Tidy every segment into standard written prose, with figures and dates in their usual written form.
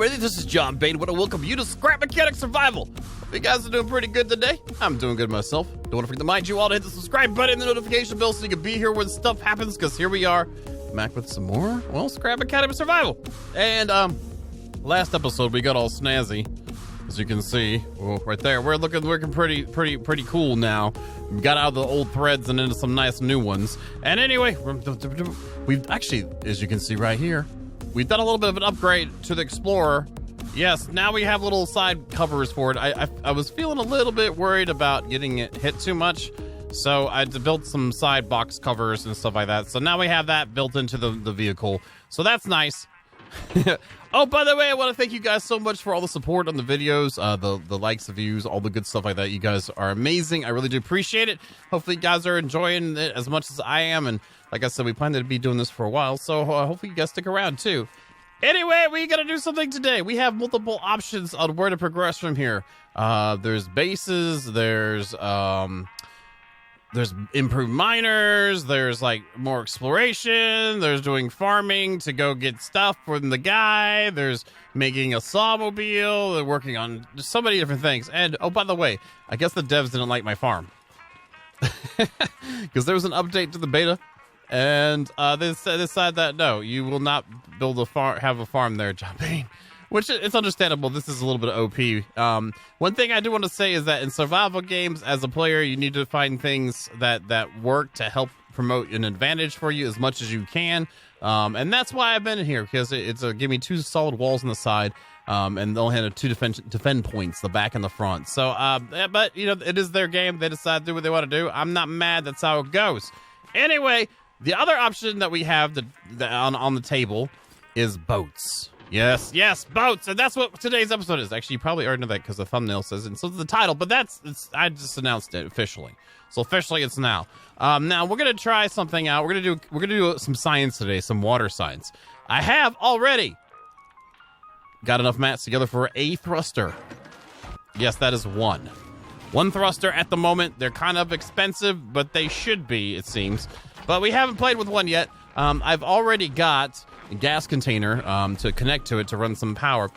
everybody, this is John Bain. I want to welcome you to Scrap Mechanic Survival. Hope you guys are doing pretty good today. I'm doing good myself. Don't want to forget to remind you all to hit the subscribe button and the notification bell so you can be here when stuff happens, because here we are, back with some more, well, Scrap Mechanic Survival. And, last episode we got all snazzy, as you can see, right there. We're looking pretty cool now. We got out of the old threads and into some nice new ones. And anyway, we've actually, as you can see right here, we've done a little bit of an upgrade to the Explorer. Yes, now we have little side covers for it. I was feeling a little bit worried about getting it hit too much, so I built some side box covers and stuff like that. So now we have that built into the vehicle. So that's nice. Oh, by the way, I want to thank you guys so much for all the support on the videos, the likes, the views, all the good stuff like that. You guys are amazing. I really do appreciate it. Hopefully you guys are enjoying it as much as I am. And like I said, we plan to be doing this for a while, so hopefully you guys stick around too. Anyway, we got to do something today. We have multiple options on where to progress from here. There's bases, there's improved miners, there's like more exploration, there's doing farming to go get stuff from the guy, there's making a sawmobile, they're working on so many different things. And oh, by the way, I guess the devs didn't like my farm because there was an update to the beta, and they decided that no, you will not build a farm, have a farm there, John Payne. Which, it's understandable. This is a little bit of OP. One thing I do want to say is that in survival games, as a player, you need to find things that work to help promote an advantage for you as much as you can. And that's why I've been in here, because it's give me two solid walls on the side, and they'll have two defend points, the back and the front. So, but, you know, it is their game. They decide to do what they want to do. I'm not mad. That's how it goes. Anyway, the other option that we have on the table is boats. Yes, boats, and that's what today's episode is. Actually, you probably already know that because the thumbnail says it, and so the title. But I just announced it officially, so officially it's now. Now we're gonna try something out. We're gonna do some science today, some water science. I have already got enough mats together for a thruster. Yes, that is one thruster at the moment. They're kind of expensive, but they should be, it seems. But we haven't played with one yet. I've already got a gas container to connect to it to run some power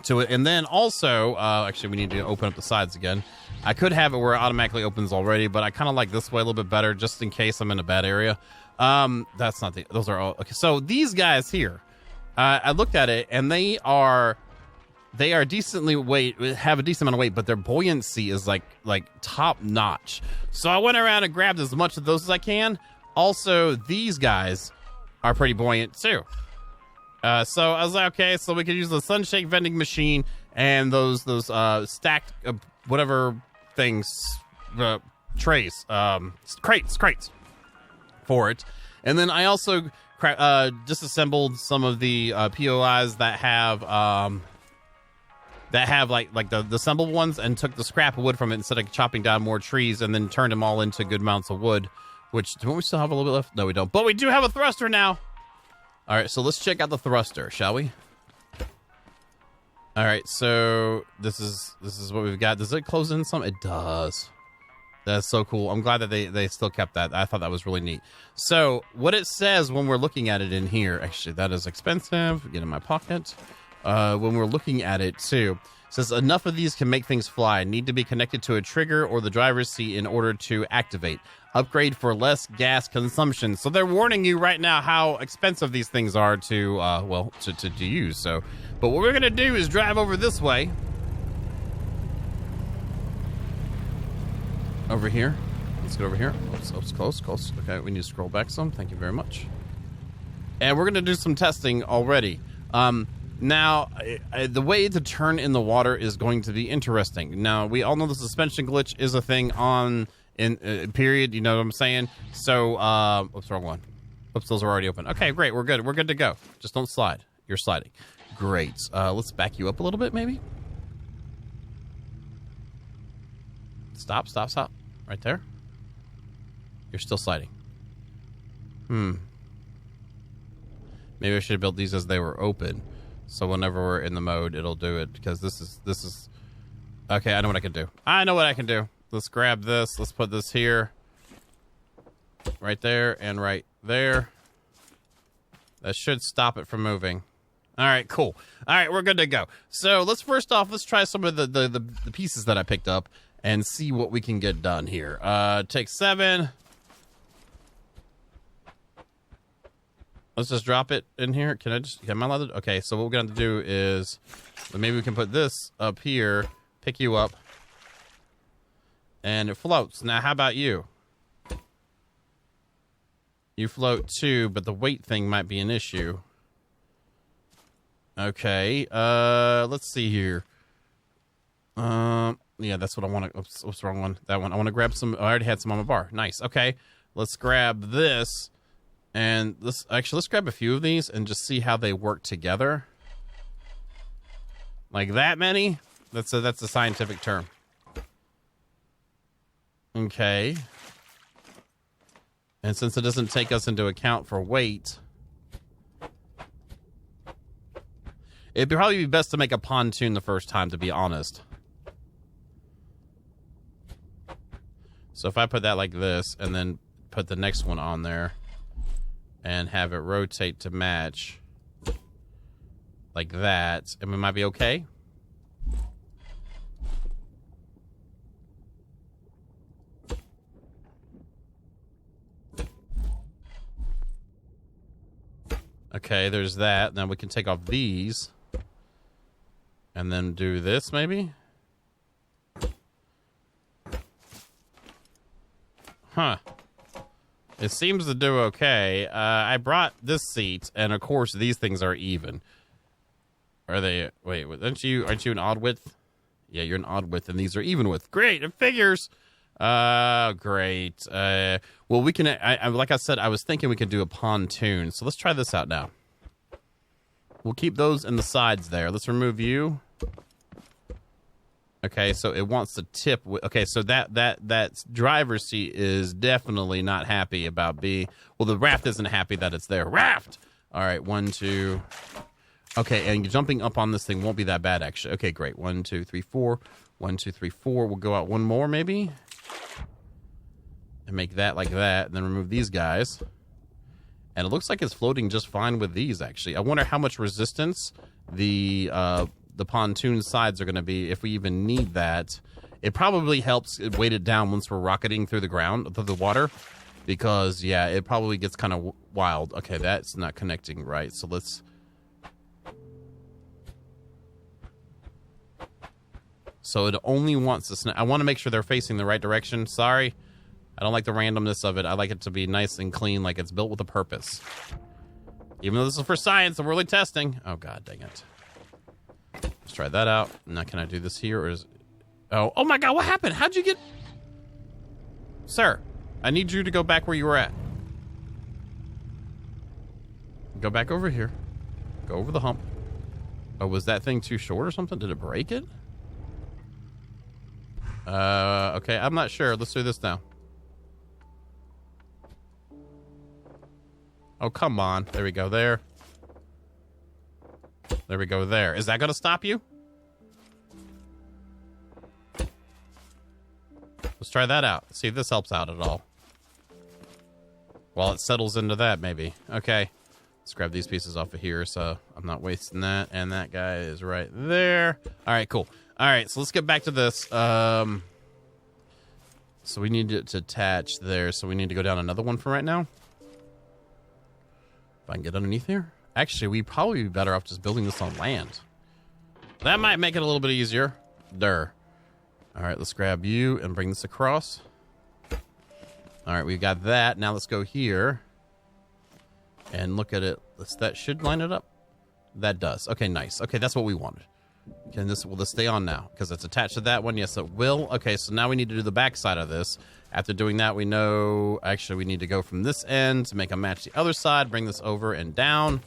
to it, and then also actually we need to open up the sides again. I could have it where it automatically opens already, but I kind of like this way a little bit better, just in case I'm in a bad area. That's not those are all okay. So these guys here, I looked at it, and they are decently have a decent amount of weight, but their buoyancy is like top notch. So I went around and grabbed as much of those as I can. Also, these guys are pretty buoyant too. So I was like, okay, so we could use the sunshake vending machine and those stacked whatever things, trays, crates for it. And then I also disassembled some of the POIs that have like the assembled ones, and took the scrap of wood from it instead of chopping down more trees, and then turned them all into good amounts of wood. Which, don't we still have a little bit left? No, we don't. But we do have a thruster now. All right, so let's check out the thruster, shall we? All right, so this is what we've got. Does it close in some? It does. That's so cool. I'm glad that they still kept that. I thought that was really neat. So what it says when we're looking at it in here, actually, that is expensive. Get in my pocket. When we're looking at it, too. It says enough of these can make things fly. Need to be connected to a trigger or the driver's seat in order to activate. Upgrade for less gas consumption. So they're warning you right now how expensive these things are to use. So, but what we're gonna do is drive over this way. Over here. Let's get over here. Oops, close. Okay, we need to scroll back some. Thank you very much. And we're gonna do some testing already. Now, the way to turn in the water is going to be interesting. Now, we all know the suspension glitch is a thing period, you know what I'm saying? So, oops, wrong one. Oops, those are already open. Okay, great, we're good. We're good to go. Just don't slide. You're sliding. Great. Let's back you up a little bit, maybe? Stop. Right there. You're still sliding. Maybe I should have built these as they were open. So whenever we're in the mode, it'll do it, because this is okay. I know what I can do. Let's grab this. Let's put this here, right there, and right there. That should stop it from moving. All right, cool. All right, we're good to go. So let's try some of the pieces that I picked up and see what we can get done here. Take 7. Let's just drop it in here. Am I allowed to? Okay, so what we're going to do is maybe we can put this up here, pick you up, and it floats. Now, how about you? You float too, but the weight thing might be an issue. Okay, let's see here. Yeah, that's what I want to... Oops, what's the wrong one? That one. I want to grab some... I already had some on my bar. Nice, okay. Let's grab this, and let's grab a few of these and just see how they work together. Like that many? That's a scientific term. Okay. And since it doesn't take us into account for weight... It'd probably be best to make a pontoon the first time, to be honest. So if I put that like this, and then put the next one on there, and have it rotate to match, like that, and we might be okay. Okay, there's that. Now we can take off these. And then do this, maybe? Huh. It seems to do okay. I brought this seat, and of course, these things are even. Are they... Wait, aren't you an odd width? Yeah, you're an odd width, and these are even width. Great, it figures! Great. Well, we can... like I said, I was thinking we could do a pontoon, so let's try this out now. We'll keep those in the sides there. Let's remove you. Okay, so it wants to tip. Okay, so that driver's seat is definitely not happy about well, the raft isn't happy that it's there. Raft! All right, 1, 2. Okay, and jumping up on this thing won't be that bad, actually. Okay, great. 1, 2, 3, 4. 1, 2, 3, 4. We'll go out one more, maybe. And make that like that, and then remove these guys. And it looks like it's floating just fine with these, actually. I wonder how much resistance the pontoon sides are going to be if we even need that. It probably helps weight it down once we're rocketing through the ground, through the water. Because, yeah, it probably gets kind of wild. Okay, that's not connecting right. So let's... So it only wants to... I want to make sure they're facing the right direction. Sorry. I don't like the randomness of it. I like it to be nice and clean, like it's built with a purpose. Even though this is for science and we're really testing. Oh, God dang it. Let's try that out. Now, can I do this here? Or is... Oh my God, what happened? How'd you get... Sir, I need you to go back where you were at. Go back over here. Go over the hump. Oh, was that thing too short or something? Did it break it? Okay, I'm not sure. Let's do this now. Oh, come on. There we go. There. There we go. There. Is that going to stop you? Let's try that out. See if this helps out at all. While it settles into that, maybe. Okay. Let's grab these pieces off of here so I'm not wasting that. And that guy is right there. All right, cool. All right, so let's get back to this. So we need it to attach there. So we need to go down another one for right now. If I can get underneath here. Actually, we'd probably be better off just building this on land. That might make it a little bit easier. Durr. All right, let's grab you and bring this across. All right, we've got that. Now let's go here and look at it. That should line it up. That does. Okay, nice. Okay, that's what we wanted. Will this stay on now? Because it's attached to that one. Yes, it will. Okay, so now we need to do the back side of this. After doing that, we know... Actually, we need to go from this end to make a match the other side. Bring this over and down.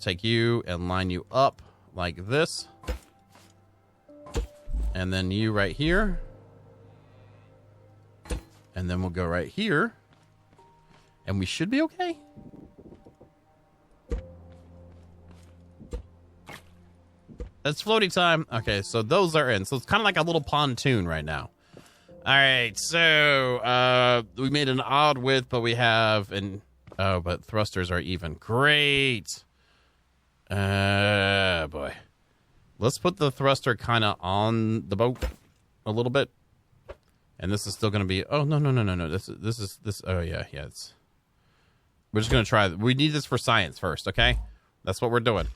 Take you and line you up like this. And then you right here. And then we'll go right here. And we should be okay. It's floaty time. Okay, so those are in. So it's kind of like a little pontoon right now. All right, so we made an odd width, but we have an... Oh, but thrusters are even. Great. Boy. Let's put the thruster kind of on the boat a little bit. And this is still going to be... Oh, no. This is... Oh, yeah. We're just going to try... We need this for science first, okay? That's what we're doing.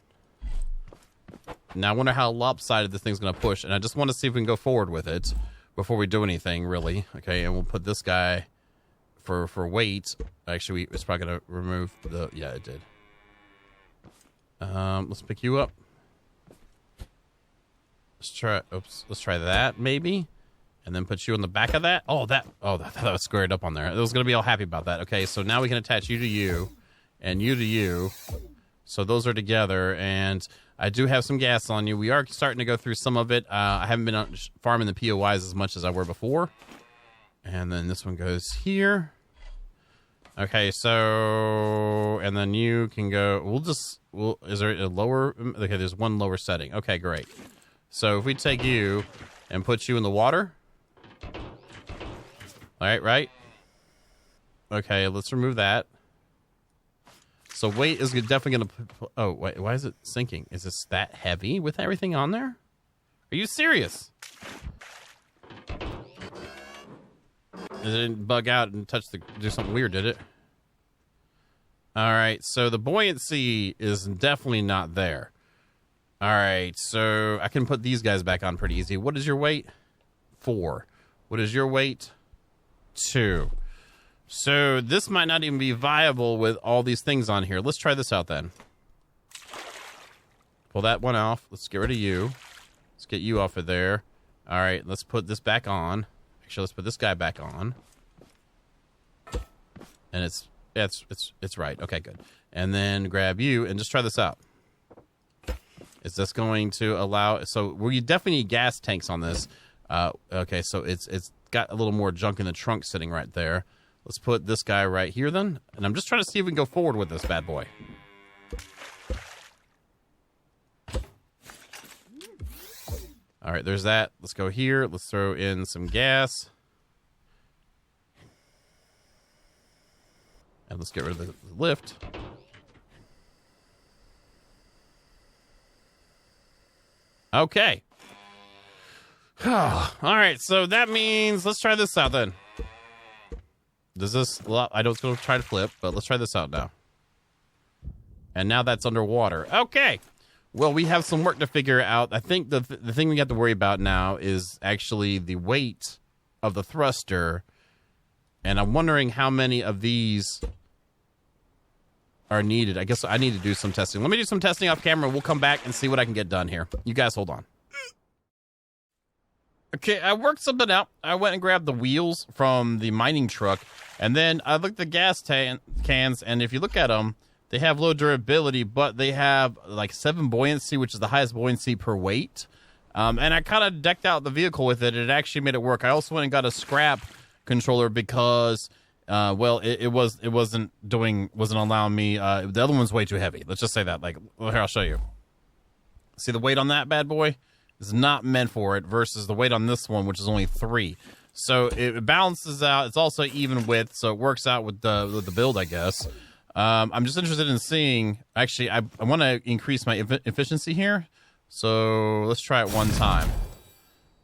Now, I wonder how lopsided this thing's going to push. And I just want to see if we can go forward with it before we do anything, really. Okay, and we'll put this guy for weight. Actually, it's probably going to remove the... Yeah, it did. Let's pick you up. Let's try that, maybe. And then put you on the back of that. Oh, that was squared up on there. I was going to be all happy about that. Okay, so now we can attach you to you and you to you. So those are together. And I do have some gas on you. We are starting to go through some of it. I haven't been farming the POIs as much as I were before. And then this one goes here. Okay, so... And then you can go... Is there a lower... Okay, there's one lower setting. Okay, great. So if we take you and put you in the water... All right. Okay, let's remove that. So weight is definitely going to... Oh, wait, why is it sinking? Is this that heavy with everything on there? Are you serious? It didn't bug out and do something weird, did it? All right, so the buoyancy is definitely not there. All right, so I can put these guys back on pretty easy. What is your weight? 4. What is your weight? 2. So this might not even be viable with all these things on here. Let's try this out then. Pull that one off. Let's get rid of you. Let's get you off of there. All right, let's put this back on. Actually, let's put this guy back on. And it's right. Okay, good. And then grab you and just try this out. Is this going to allow... So we definitely need gas tanks on this. Okay, so it's got a little more junk in the trunk sitting right there. Let's put this guy right here then. And I'm just trying to see if we can go forward with this bad boy. All right, there's that. Let's go here. Let's throw in some gas. And let's get rid of the lift. Okay. All right, so that means let's try this out then. Does this... I don't going to try to flip, but let's try this out now. And now that's underwater. Okay. Well, we have some work to figure out. I think the thing we have to worry about now is actually the weight of the thruster. And I'm wondering how many of these are needed. I guess I need to do some testing. Let me do some testing off camera. We'll come back and see what I can get done here. You guys hold on. Okay, I worked something out. I went and grabbed the wheels from the mining truck, and then I looked at the gas cans, and if you look at them, they have low durability, but they have like 7 buoyancy, which is the highest buoyancy per weight. And I kind of decked out the vehicle with it. It actually made it work. I also went and got a scrap controller because, well, it wasn't allowing me. The other one's way too heavy. Let's just say that. Like, here, I'll show you. See the weight on that bad boy? Is not meant for it versus the weight on this one, which is only 3. So it balances out. It's also even width, so it works out with the build, I guess. I'm just interested in seeing. Actually, I want to increase my efficiency here. So let's try it one time.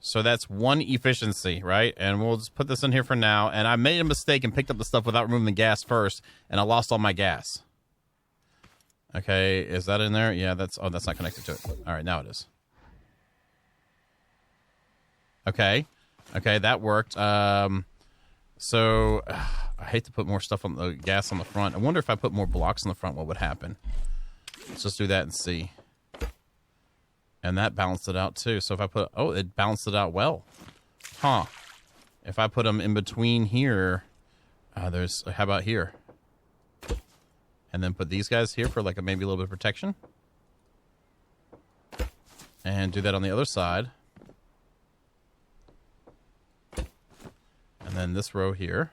So that's 1 efficiency, right? And we'll just put this in here for now. And I made a mistake and picked up the stuff without removing the gas first, and I lost all my gas. Okay, is that in there? Yeah, that's not connected to it. All right, now it is. Okay, that worked. So I hate to put more stuff on the gas on the front. I wonder if I put more blocks on the front, what would happen? Let's just do that and see. And that balanced it out too. So if I put... Oh, it balanced it out well. Huh. If I put them in between here... there's... How about here? And then put these guys here for like maybe a little bit of protection. And do that on the other side. And then this row here.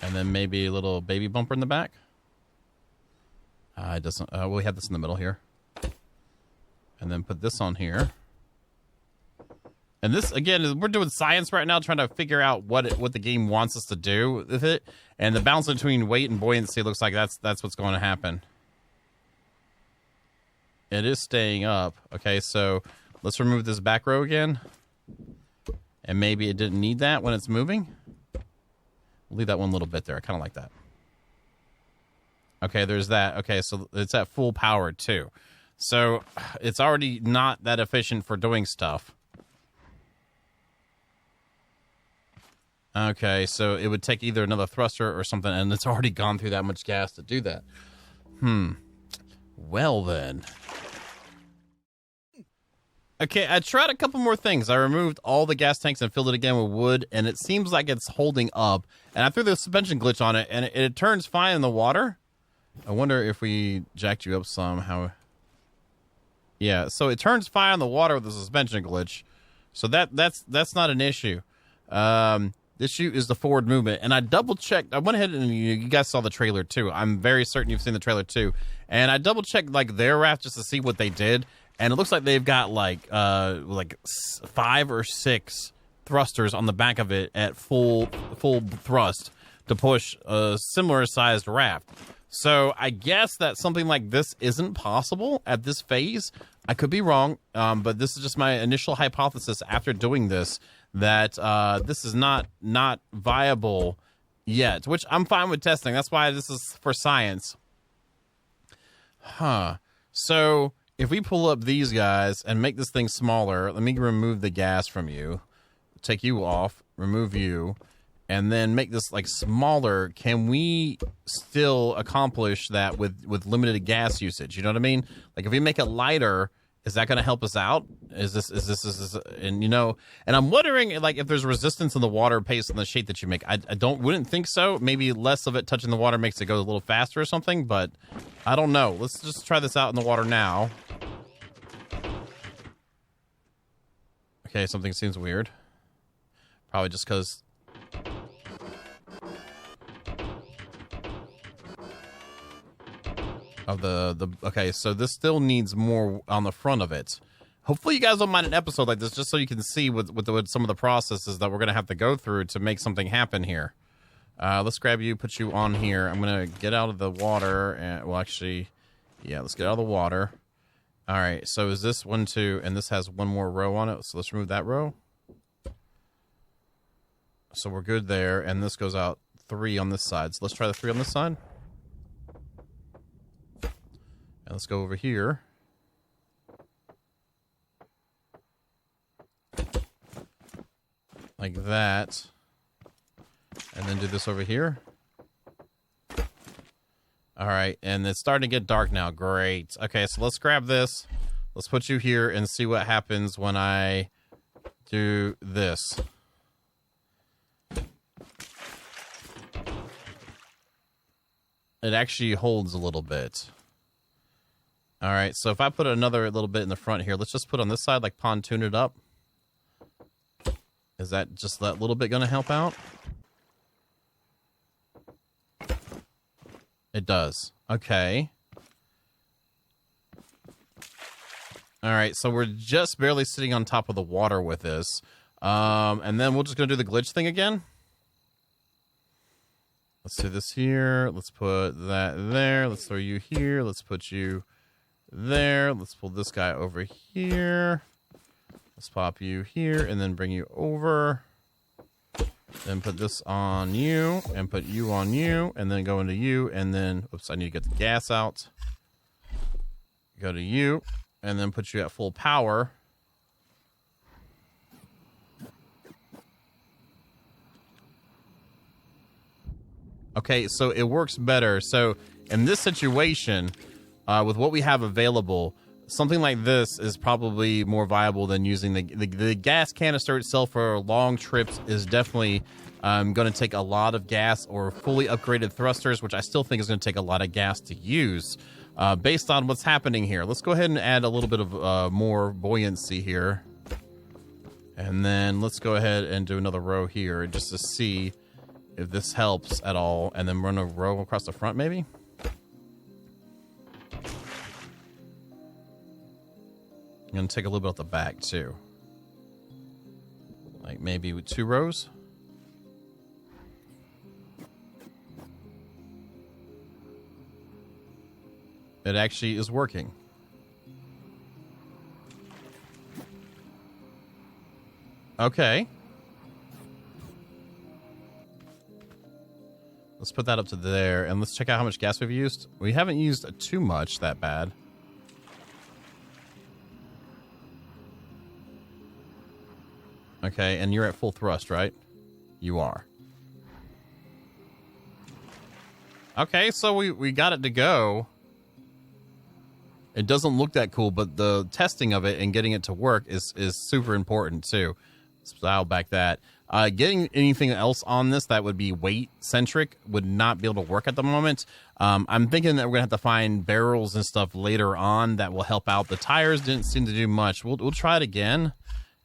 And then maybe a little baby bumper in the back. It doesn't... well, we have this in the middle here. And then put this on here. And this, again, we're doing science right now, trying to figure out what the game wants us to do with it. And the balance between weight and buoyancy looks like that's what's going to happen. It is staying up. Okay, so let's remove this back row again. And maybe it didn't need that when it's moving. We'll leave that one little bit there. I kind of like that. Okay, there's that. Okay, so it's at full power too. So it's already not that efficient for doing stuff. Okay, so it would take either another thruster or something, and it's already gone through that much gas to do that. Well then. Okay, I tried a couple more things. I removed all the gas tanks and filled it again with wood, and it seems like it's holding up. And I threw the suspension glitch on it, and it turns fine in the water. I wonder if we jacked you up somehow. Yeah, so it turns fine in the water with the suspension glitch. So that's not an issue. The issue is the forward movement. And I double-checked. I went ahead and you guys saw the trailer, too. I'm very certain you've seen the trailer, too. And I double-checked, like, their raft just to see what they did. And it looks like they've got, like 5 or 6 thrusters on the back of it at full thrust to push a similar-sized raft. So I guess that something like this isn't possible at this phase. I could be wrong, but this is just my initial hypothesis after doing this, that this is not viable yet, which I'm fine with testing. That's why this is for science. So if we pull up these guys and make this thing smaller, let me remove the gas from you, take you off, remove you, and then make this like smaller. Can we still accomplish that with limited gas usage? You know what I mean? Like if we make it lighter, is that going to help us out? Is this, and you know, and I'm wondering like if there's resistance in the water based on the shape that you make. I wouldn't think so. Maybe less of it touching the water makes it go a little faster or something, but I don't know. Let's just try this out in the water now. Okay, something seems weird. Probably just because of the okay, so this still needs more on the front of it. Hopefully you guys don't mind an episode like this, just so you can see what some of the processes that we're gonna have to go through to make something happen here. Let's grab you, put you on here. I'm gonna get out of the water, and well, actually, yeah, let's get out of the water. All right, so is this 1, 2, and this has one more row on it, so let's remove that row. So we're good there, and this goes out 3 on this side. So let's try the 3 on this side. And let's go over here. Like that. And then do this over here. All right, and it's starting to get dark now. Great. Okay, so let's grab this. Let's put you here and see what happens when I do this. It actually holds a little bit. All right, so if I put another little bit in the front here, let's just put on this side, like pontoon it up. Is that just that little bit going to help out? It does. Okay. All right, so we're just barely sitting on top of the water with this. And then we're just going to do the glitch thing again. Let's do this here. Let's put that there. Let's throw you here. Let's put you there. Let's pull this guy over here. Let's pop you here and then bring you over. Then put this on you and put you on you and then go into you and then, oops, I need to get the gas out. Go to you and then put you at full power. Okay, so it works better. So in this situation, with what we have available, something like this is probably more viable than using the gas canister itself for long trips is definitely going to take a lot of gas, or fully upgraded thrusters, which I still think is going to take a lot of gas to use based on what's happening here. Let's go ahead and add a little bit of more buoyancy here. And then let's go ahead and do another row here just to see if this helps at all. And then run a row across the front maybe. I'm going to take a little bit off the back too. maybe with 2 rows. It actually is working. Okay. Let's put that up to there, and let's check out how much gas we've used. We haven't used too much, that bad. Okay, and you're at full thrust, right? You are. Okay, so we got it to go. It doesn't look that cool, but the testing of it and getting it to work is super important too. So dial back that. Getting anything else on this that would be weight centric would not be able to work at the moment. I'm thinking that we're gonna have to find barrels and stuff later on that will help out. The tires didn't seem to do much. We'll try it again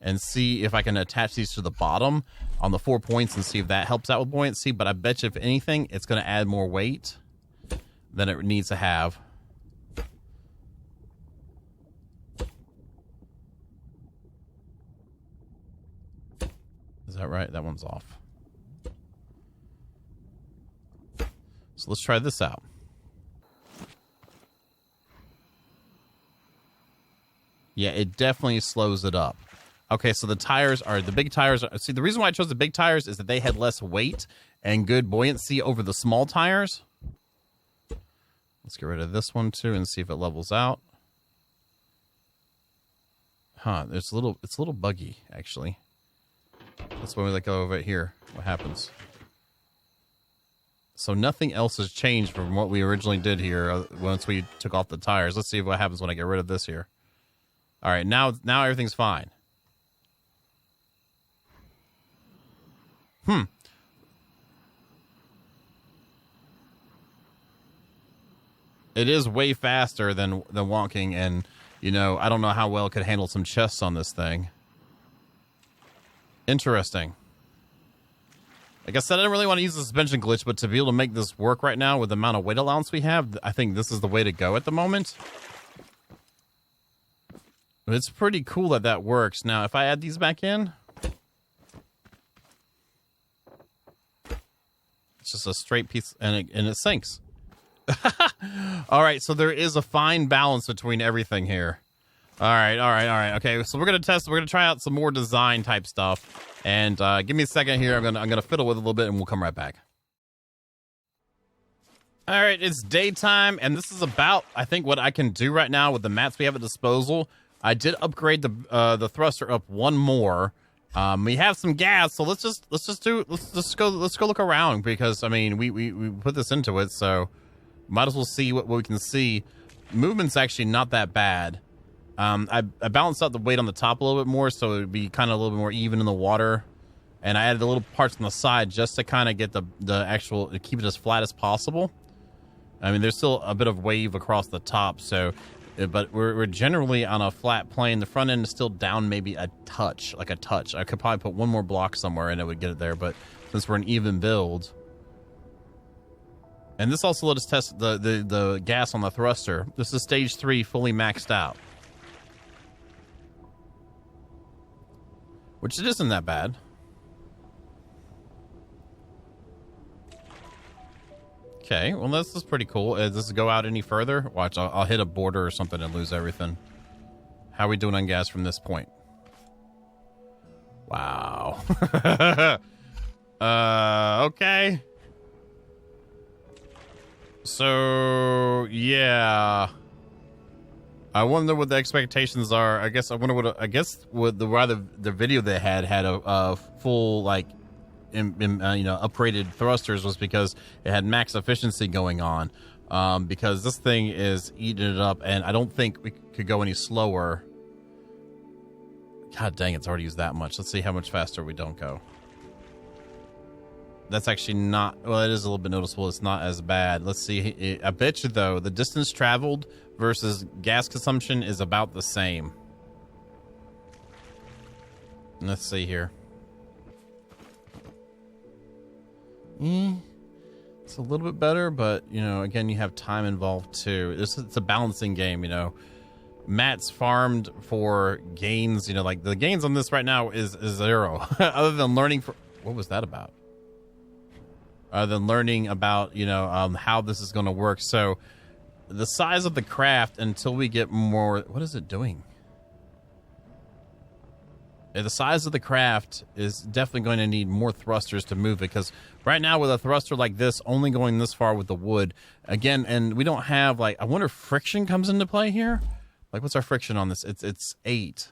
and see if I can attach these to the bottom on the 4 points and see if that helps out with buoyancy. But I bet you if anything, it's gonna add more weight than it needs to have. Is that right? That one's off. So let's try this out. Yeah, it definitely slows it up. Okay, so the tires are, the big tires are, see, the reason why I chose the big tires is that they had less weight and good buoyancy over the small tires. Let's get rid of this one too and see if it levels out. Huh, it's a little buggy, actually. That's when we let go of it here. What happens? So nothing else has changed from what we originally did here once we took off the tires. Let's see what happens when I get rid of this here. All right, now everything's fine. It is way faster than wonking, and you know, I don't know how well it could handle some chests on this thing. Interesting. Like I said, I didn't really want to use the suspension glitch, but to be able to make this work right now with the amount of weight allowance we have, I think this is the way to go at the moment. It's pretty cool that that works. Now, if I add these back in, it's just a straight piece, and it sinks. All right, so there is a fine balance between everything here. All right. Okay, so we're gonna try out some more design type stuff, and give me a second here. I'm gonna fiddle with it a little bit, and we'll come right back. All right, it's daytime, and this is about, I think, what I can do right now with the mats we have at disposal. I did upgrade the thruster up one more. We have some gas, so let's go look around, because I mean we put this into it, so might as well see what we can see. Movement's actually not that bad. I balanced out the weight on the top a little bit more, so it would be kind of a little bit more even in the water. And I added the little parts on the side just to kind of get the actual, to keep it as flat as possible. I mean, there's still a bit of wave across the top, so, but we're generally on a flat plane. The front end is still down maybe a touch, like a touch. I could probably put one more block somewhere and it would get it there, but since we're an even build. And this also let us test the gas on the thruster. This is stage 3 fully maxed out. Which it isn't that bad. Okay, well this is pretty cool. Does this go out any further? Watch, I'll hit a border or something and lose everything. How are we doing on gas from this point? Wow. Okay. So, yeah. I wonder what the expectations are. I guess what the video they had a full, like, upgraded thrusters was because it had max efficiency going on. Because this thing is eating it up, and I don't think we could go any slower. God dang, it's already used that much. Let's see how much faster we don't go. That's actually not, well, it is a little bit noticeable. It's not as bad. Let's see. I bet you, though, the distance traveled versus gas consumption is about the same. Let's see here. It's a little bit better, but, you know, again, you have time involved, too. It's a balancing game, you know. mats farmed for gains. You know, like the gains on this right now is 0. Other than learning for, what was that about? Other than learning about, you know, how this is going to work. So the size of the craft until we get more, what is it doing? The size of the craft is definitely going to need more thrusters to move it, because right now with a thruster like this only going this far with the wood again, and we don't have, like, I wonder if friction comes into play here. Like, what's our friction on this? It's 8.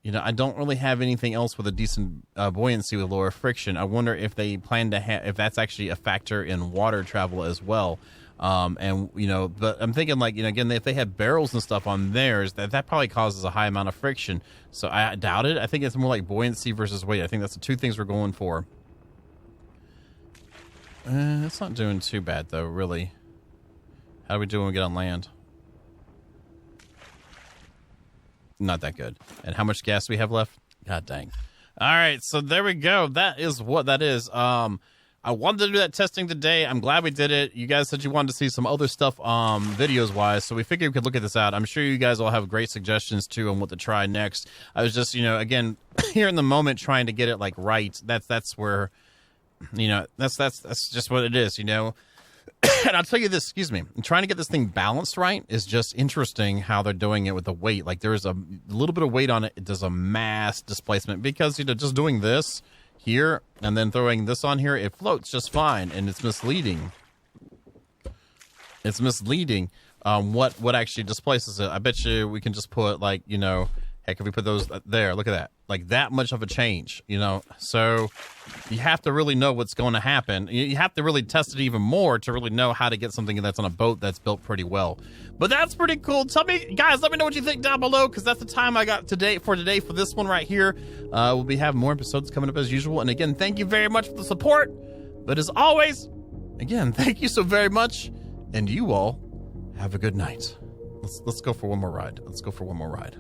You know, I don't really have anything else with a decent buoyancy with lower friction. I wonder if they plan to have, if that's actually a factor in water travel as well. And, you know, but I'm thinking, like, you know, again, if they have barrels and stuff on theirs, that probably causes a high amount of friction. So I doubt it. I think it's more like buoyancy versus weight. I think that's the 2 things we're going for. It's not doing too bad, though, really. How do we do when we get on land? Not that good. And how much gas do we have left? God dang. All right, so there we go. That is what that is. I wanted to do that testing today. I'm glad we did it. You guys said you wanted to see some other stuff videos-wise, so we figured we could look at this out. I'm sure you guys all have great suggestions, too, on what to try next. I was just, you know, again, here in the moment trying to get it, like, right. That's where, you know, that's just what it is, you know. And I'll tell you this, excuse me, trying to get this thing balanced right is just interesting how they're doing it with the weight. Like, there's a little bit of weight on it. It does a mass displacement because, you know, just doing this here and then throwing this on here, it floats just fine, and it's misleading. It's misleading what actually displaces it. I bet you we can just put, like, you know, heck, if we put those there, look at that. Like, that much of a change, you know? So you have to really know what's going to happen. You have to really test it even more to really know how to get something that's on a boat that's built pretty well. But that's pretty cool. Tell me, guys, let me know what you think down below, because that's the time I got today for this one right here. We'll be having more episodes coming up as usual. And again, thank you very much for the support. But as always, again, thank you so very much. And you all have a good night. Let's go for one more ride. Let's go for one more ride.